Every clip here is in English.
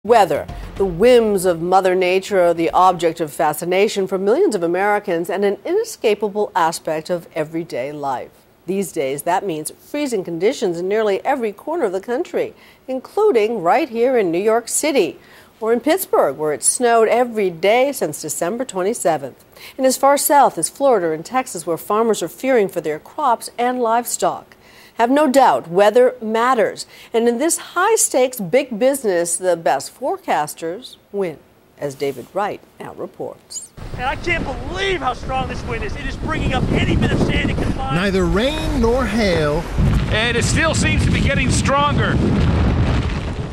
Weather. The whims of Mother Nature are the object of fascination for millions of Americans and an inescapable aspect of everyday life. These days, that means freezing conditions in nearly every corner of the country, including right here in New York City, or in Pittsburgh, where it snowed every day since December 27th. And as far south as Florida and Texas, where farmers are fearing for their crops and livestock. Have no doubt, weather matters. And in this high-stakes big business, the best forecasters win, as David Wright now reports. And I can't believe how strong this wind is. It is bringing up any bit of sand it can find. Neither rain nor hail. And it still seems to be getting stronger.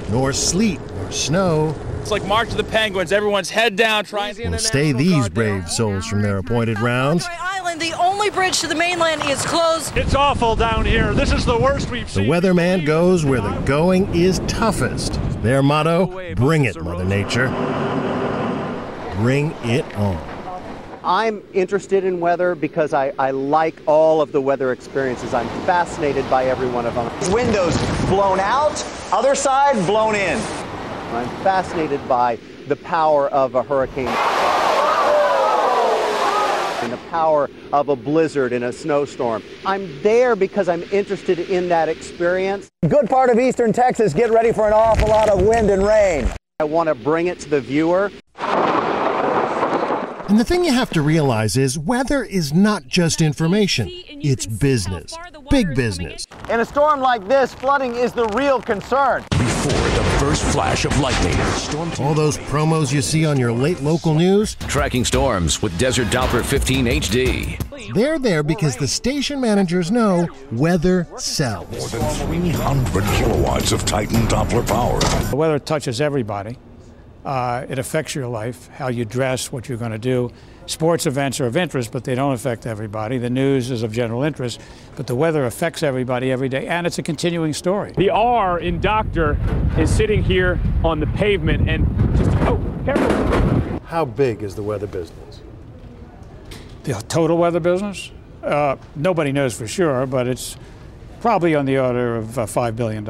Nor sleet nor snow. It's like March of the Penguins. Everyone's head down trying to will stay these brave souls from their appointed rounds. The only bridge to the mainland is closed. It's awful down here. This is the worst we've seen. The weatherman goes where the going is toughest. Their motto, bring it, Mother Nature. Bring it on. I'm interested in weather because I like all of the weather experiences. I'm fascinated by every one of them. Windows blown out, other side blown in. I'm fascinated by the power of a hurricane and the power of a blizzard in a snowstorm. I'm there because I'm interested in that experience. Good part of eastern Texas, get ready for an awful lot of wind and rain. I want to bring it to the viewer. And the thing you have to realize is weather is not just information, it's business, big business. In a storm like this, flooding is the real concern. Before the first flash of lightning. All those promos you see on your late local news? Tracking storms with Desert Doppler 15 HD. They're there because the station managers know weather sells. More than 300 kilowatts of Titan Doppler power. The weather touches everybody. It affects your life, how you dress, what you're going to do. Sports events are of interest, but they don't affect everybody. The news is of general interest, but the weather affects everybody every day, and it's a continuing story. The R in doctor is sitting here on the pavement and just, careful. How big is the weather business? The total weather business? Nobody knows for sure, but it's probably on the order of $5 billion.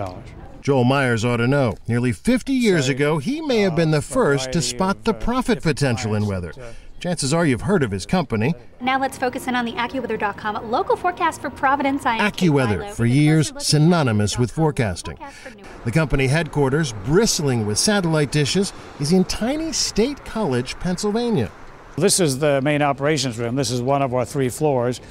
Joel Myers ought to know. Nearly 50 years ago, he may have been the first to spot the profit potential in weather. Chances are you've heard of his company. Now let's focus in on the Accuweather.com local forecast for Providence. Accuweather, for years synonymous with forecasting. The company headquarters, bristling with satellite dishes, is in tiny State College, Pennsylvania. This is the main operations room. This is one of our 3 floors.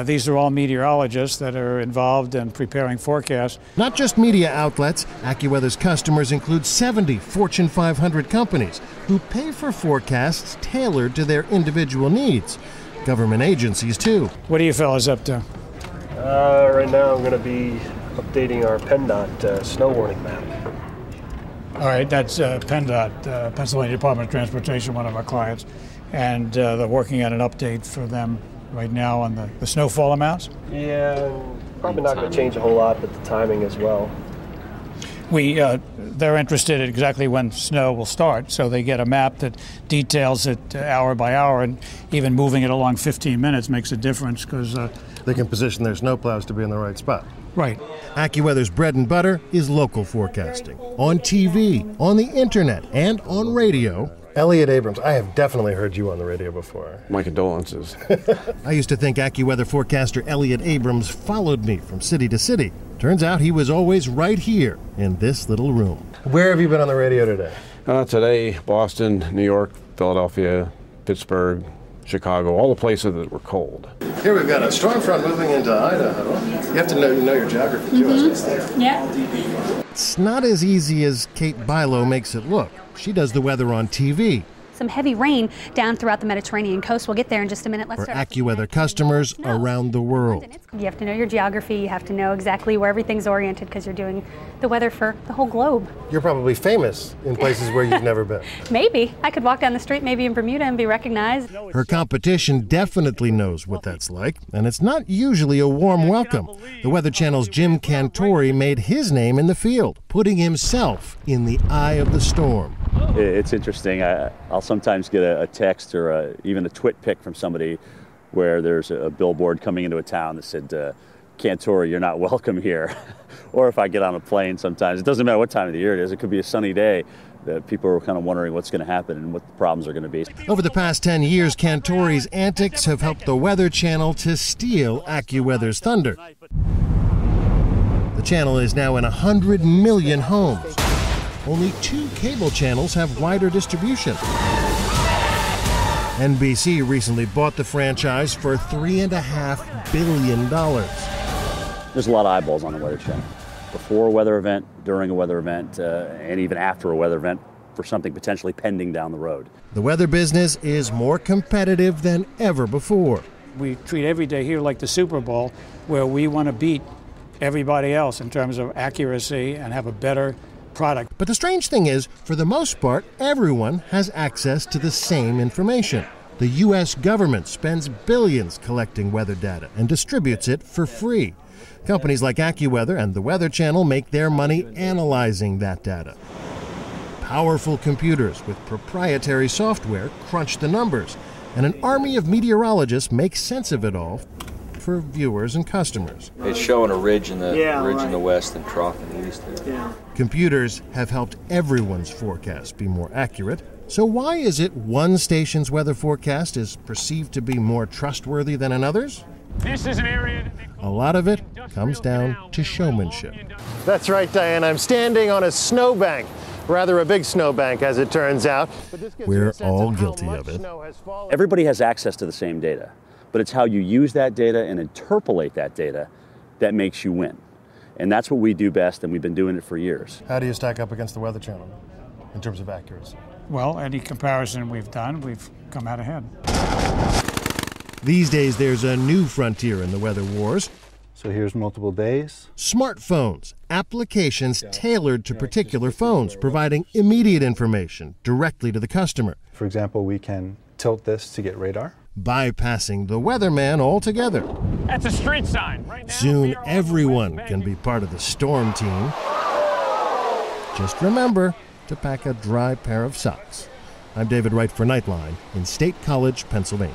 These are all meteorologists that are involved in preparing forecasts. Not just media outlets, Accuweather's customers include 70 Fortune 500 companies who pay for forecasts tailored to their individual needs. Government agencies, too. What are you fellas up to? Right now I'm going to be updating our PennDOT snow warning map. All right, that's PennDOT, Pennsylvania Department of Transportation, one of our clients. And they're working on an update for them right now on the snowfall amounts? Yeah, probably not going to change a whole lot, but the timing as well. They're interested in exactly when snow will start, so they get a map that details it hour by hour, and even moving it along 15 minutes makes a difference because they can position their snowplows to be in the right spot. Right. Accuweather's bread and butter is local forecasting. On TV, on the internet, and on radio. Elliot Abrams, I have definitely heard you on the radio before. My condolences. I used to think AccuWeather forecaster Elliot Abrams followed me from city to city. Turns out he was always right here in this little room. Where have you been on the radio today? Today, Boston, New York, Philadelphia, Pittsburgh, Chicago, all the places that were cold. Here we've got a storm front moving into Idaho. You have to know your geography, too. Yeah. It's not as easy as Kate Bilo makes it look. She does the weather on TV. Some heavy rain down throughout the Mediterranean coast. We'll get there in just a minute. For AccuWeather customers around the world. You have to know your geography. You have to know exactly where everything's oriented because you're doing the weather for the whole globe. You're probably famous in places where you've never been. Maybe. I could walk down the street maybe in Bermuda and be recognized. Her competition definitely knows what that's like, and it's not usually a warm welcome. The Weather Channel's Jim Cantori made his name in the field, putting himself in the eye of the storm. It's interesting. I'll sometimes get a text or even a twit pic from somebody where there's a billboard coming into a town that said, Cantori, you're not welcome here. Or if I get on a plane sometimes, it doesn't matter what time of the year it is, it could be a sunny day, People are kind of wondering what's going to happen and what the problems are going to be. Over the past 10 years, Cantori's antics have helped the Weather Channel to steal Accuweather's thunder. The channel is now in 100 million homes. Only 2 cable channels have wider distribution. NBC recently bought the franchise for $3.5 billion. There's a lot of eyeballs on the Weather Channel. Before a weather event, during a weather event, and even after a weather event for something potentially pending down the road. The weather business is more competitive than ever before. We treat every day here like the Super Bowl, where we want to beat everybody else in terms of accuracy and have a better product. But the strange thing is, for the most part, everyone has access to the same information. The U.S. government spends billions collecting weather data and distributes it for free. Companies like Accuweather and the Weather Channel make their money analyzing that data. Powerful computers with proprietary software crunch the numbers, and an army of meteorologists make sense of it all for viewers and customers. It's showing a ridge in the west and trough in the east. Computers have helped everyone's forecast be more accurate. So why is it one station's weather forecast is perceived to be more trustworthy than another's? This is an area. A lot of it comes down to showmanship. That's right, Diane. I'm standing on a snowbank. Rather a big snowbank, as it turns out. We're all guilty of it. Everybody has access to the same data, but it's how you use that data and interpolate that data that makes you win. And that's what we do best, and we've been doing it for years. How do you stack up against the Weather Channel in terms of accuracy? Well, any comparison we've done, we've come out ahead. These days, there's a new frontier in the weather wars. So here's multiple days. Smartphones, applications tailored to particular phones, providing immediate information directly to the customer. For example, we can tilt this to get radar. Bypassing the weatherman altogether. That's a street sign. Right now, soon everyone can be part of the storm team. Just remember to pack a dry pair of socks. I'm David Wright for Nightline in State College, Pennsylvania.